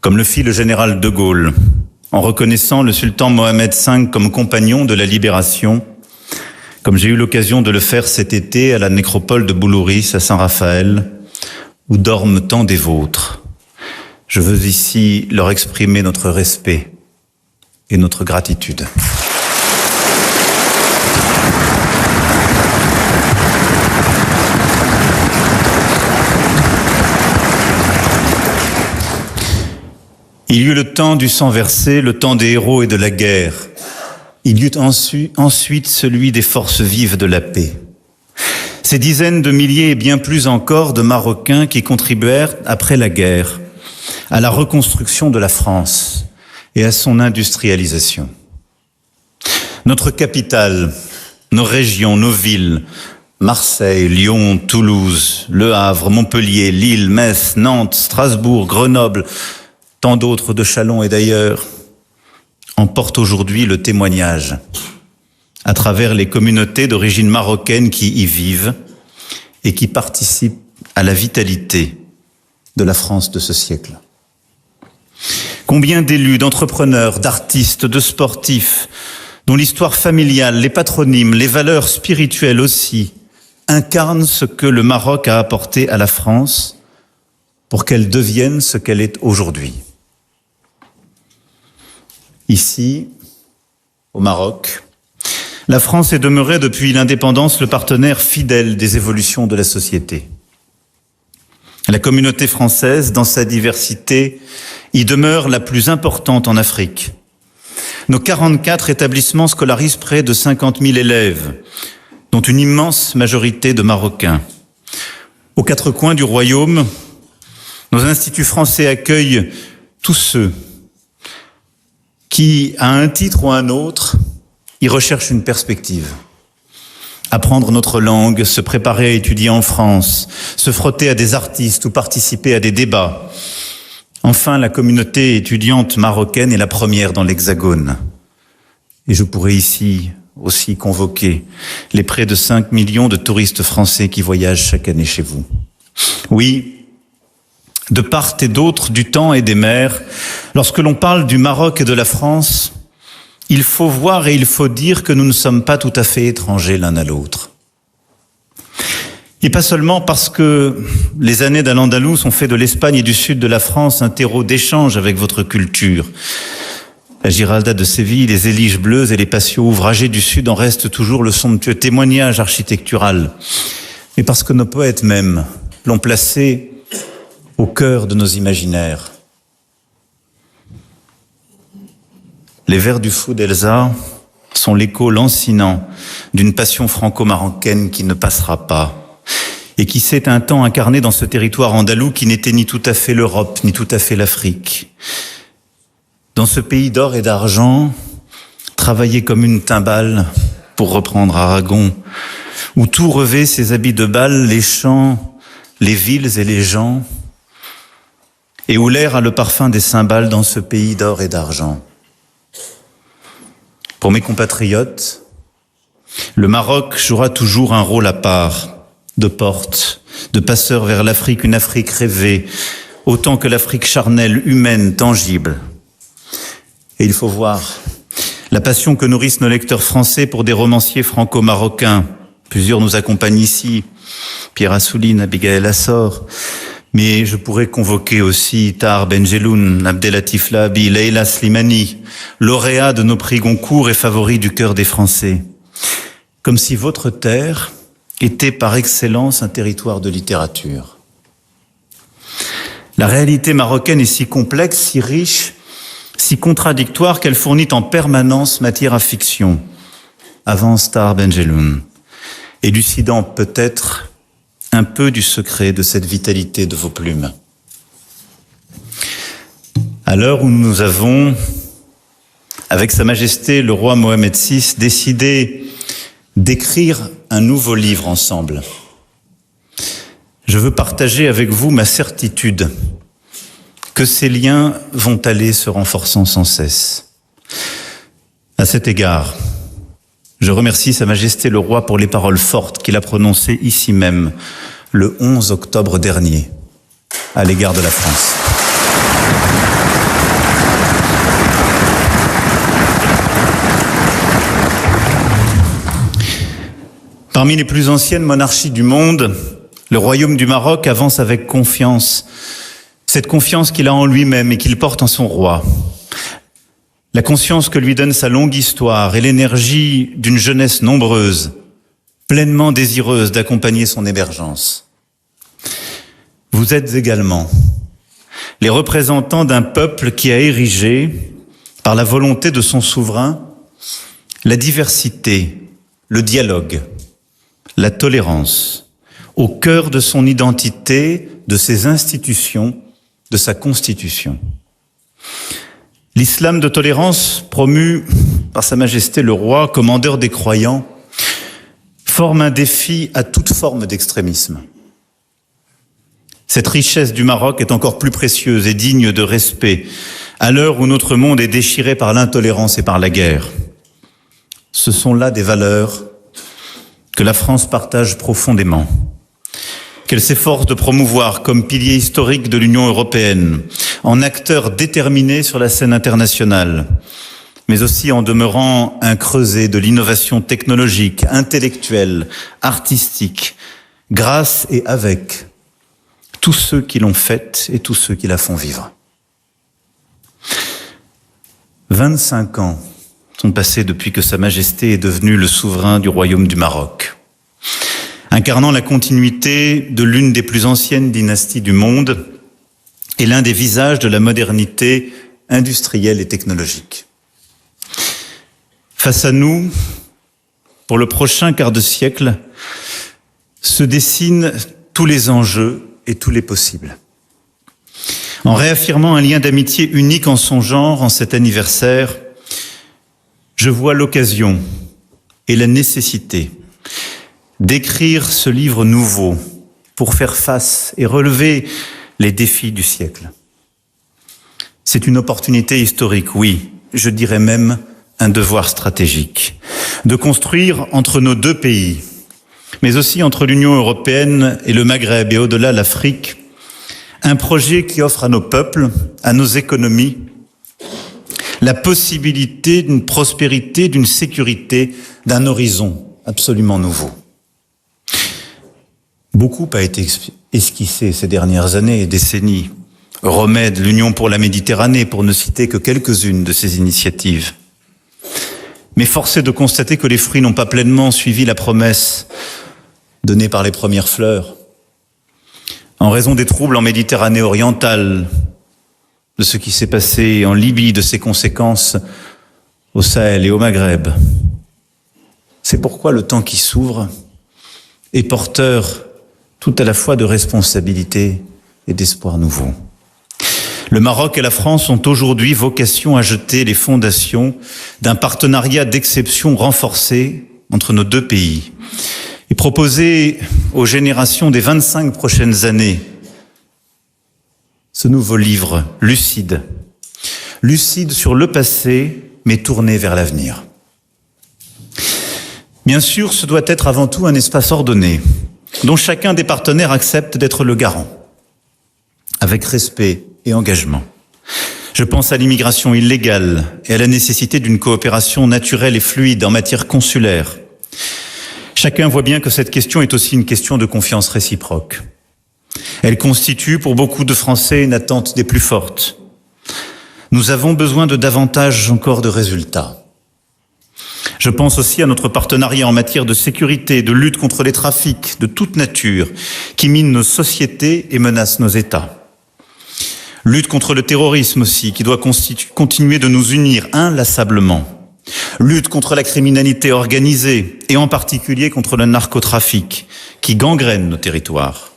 comme le fit le général de Gaulle, en reconnaissant le sultan Mohamed V comme compagnon de la libération, comme j'ai eu l'occasion de le faire cet été à la nécropole de Boulouris à Saint-Raphaël, où dorment tant des vôtres. Je veux ici leur exprimer notre respect et notre gratitude. Il y eut le temps du sang versé, le temps des héros et de la guerre. Il y eut ensuite celui des forces vives de la paix. Ces dizaines de milliers et bien plus encore de Marocains qui contribuèrent, après la guerre, à la reconstruction de la France et à son industrialisation. Notre capitale, nos régions, nos villes, Marseille, Lyon, Toulouse, Le Havre, Montpellier, Lille, Metz, Nantes, Strasbourg, Grenoble, tant d'autres de Châlons et d'ailleurs, en portent aujourd'hui le témoignage à travers les communautés d'origine marocaine qui y vivent et qui participent à la vitalité de la France de ce siècle. Combien d'élus, d'entrepreneurs, d'artistes, de sportifs, dont l'histoire familiale, les patronymes, les valeurs spirituelles aussi, incarnent ce que le Maroc a apporté à la France pour qu'elle devienne ce qu'elle est aujourd'hui. Ici, au Maroc, la France est demeurée depuis l'indépendance le partenaire fidèle des évolutions de la société. La communauté française, dans sa diversité, y demeure la plus importante en Afrique. Nos 44 établissements scolarisent près de 50 000 élèves, dont une immense majorité de Marocains. Aux quatre coins du royaume, nos instituts français accueillent tous ceux qui, à un titre ou à un autre, y recherchent une perspective. Apprendre notre langue, se préparer à étudier en France, se frotter à des artistes ou participer à des débats. Enfin, la communauté étudiante marocaine est la première dans l'Hexagone. Et je pourrais ici aussi convoquer les près de 5 millions de touristes français qui voyagent chaque année chez vous. Oui, de part et d'autre du temps et des mers, lorsque l'on parle du Maroc et de la France, il faut voir et il faut dire que nous ne sommes pas tout à fait étrangers l'un à l'autre. Et pas seulement parce que les années d'Al-Andalus ont fait de l'Espagne et du sud de la France un terreau d'échange avec votre culture. La Giralda de Séville, les Éliges bleues et les patios ouvragés du sud en restent toujours le somptueux témoignage architectural. Mais parce que nos poètes même l'ont placé au cœur de nos imaginaires. Les vers du fou d'Elsa sont l'écho lancinant d'une passion franco-marocaine qui ne passera pas et qui s'est un temps incarnée dans ce territoire andalou qui n'était ni tout à fait l'Europe, ni tout à fait l'Afrique. Dans ce pays d'or et d'argent, travaillé comme une timbale, pour reprendre Aragon, où tout revêt ses habits de bal, les champs, les villes et les gens, et où l'air a le parfum des cymbales dans ce pays d'or et d'argent. Pour mes compatriotes, le Maroc jouera toujours un rôle à part, de porte, de passeur vers l'Afrique, une Afrique rêvée, autant que l'Afrique charnelle, humaine, tangible. Et il faut voir la passion que nourrissent nos lecteurs français pour des romanciers franco-marocains. Plusieurs nous accompagnent ici, Pierre Assouline, Abigail Assor, mais je pourrais convoquer aussi Tahar Benjeloun, Abdelatif Lahabi, Leila Slimani, lauréats de nos prix Goncourt et favoris du cœur des Français. Comme si votre terre était par excellence un territoire de littérature. La réalité marocaine est si complexe, si riche, si contradictoire qu'elle fournit en permanence matière à fiction, avance Tahar Benjeloun, élucidant peut-être un peu du secret de cette vitalité de vos plumes. À l'heure où nous avons, avec Sa Majesté le roi Mohamed VI, décidé d'écrire un nouveau livre ensemble, je veux partager avec vous ma certitude que ces liens vont aller se renforçant sans cesse. À cet égard, je remercie Sa Majesté le Roi pour les paroles fortes qu'il a prononcées ici même, le 11 octobre dernier, à l'égard de la France. Parmi les plus anciennes monarchies du monde, le royaume du Maroc avance avec confiance. Cette confiance qu'il a en lui-même et qu'il porte en son roi. La conscience que lui donne sa longue histoire et l'énergie d'une jeunesse nombreuse, pleinement désireuse d'accompagner son émergence. Vous êtes également les représentants d'un peuple qui a érigé, par la volonté de son souverain, la diversité, le dialogue, la tolérance, au cœur de son identité, de ses institutions, de sa constitution. L'islam de tolérance, promu par Sa Majesté le Roi, commandeur des croyants, forme un défi à toute forme d'extrémisme. Cette richesse du Maroc est encore plus précieuse et digne de respect à l'heure où notre monde est déchiré par l'intolérance et par la guerre. Ce sont là des valeurs que la France partage profondément, qu'elle s'efforce de promouvoir comme pilier historique de l'Union européenne, en acteur déterminé sur la scène internationale, mais aussi en demeurant un creuset de l'innovation technologique, intellectuelle, artistique, grâce et avec tous ceux qui l'ont faite et tous ceux qui la font vivre. 25 ans sont passés depuis que Sa Majesté est devenue le souverain du Royaume du Maroc, incarnant la continuité de l'une des plus anciennes dynasties du monde et l'un des visages de la modernité industrielle et technologique. Face à nous, pour le prochain quart de siècle, se dessinent tous les enjeux et tous les possibles. En réaffirmant un lien d'amitié unique en son genre en cet anniversaire, je vois l'occasion et la nécessité d'écrire ce livre nouveau pour faire face et relever les défis du siècle. C'est une opportunité historique, oui, je dirais même un devoir stratégique, de construire entre nos deux pays, mais aussi entre l'Union européenne et le Maghreb et au-delà l'Afrique, un projet qui offre à nos peuples, à nos économies, la possibilité d'une prospérité, d'une sécurité, d'un horizon absolument nouveau. Beaucoup a été esquissé ces dernières années et décennies. Remède, l'Union pour la Méditerranée, pour ne citer que quelques-unes de ces initiatives. Mais force est de constater que les fruits n'ont pas pleinement suivi la promesse donnée par les premières fleurs. En raison des troubles en Méditerranée orientale, de ce qui s'est passé en Libye, de ses conséquences au Sahel et au Maghreb. C'est pourquoi le temps qui s'ouvre est porteur tout à la fois de responsabilité et d'espoir nouveau. Le Maroc et la France ont aujourd'hui vocation à jeter les fondations d'un partenariat d'exception renforcé entre nos deux pays et proposer aux générations des 25 prochaines années ce nouveau livre lucide sur le passé, mais tourné vers l'avenir. Bien sûr, ce doit être avant tout un espace ordonné, dont chacun des partenaires accepte d'être le garant, avec respect et engagement. Je pense à l'immigration illégale et à la nécessité d'une coopération naturelle et fluide en matière consulaire. Chacun voit bien que cette question est aussi une question de confiance réciproque. Elle constitue pour beaucoup de Français une attente des plus fortes. Nous avons besoin de davantage encore de résultats. Je pense aussi à notre partenariat en matière de sécurité, de lutte contre les trafics de toute nature qui minent nos sociétés et menacent nos États. Lutte contre le terrorisme aussi, qui doit continuer de nous unir inlassablement. Lutte contre la criminalité organisée et en particulier contre le narcotrafic qui gangrène nos territoires.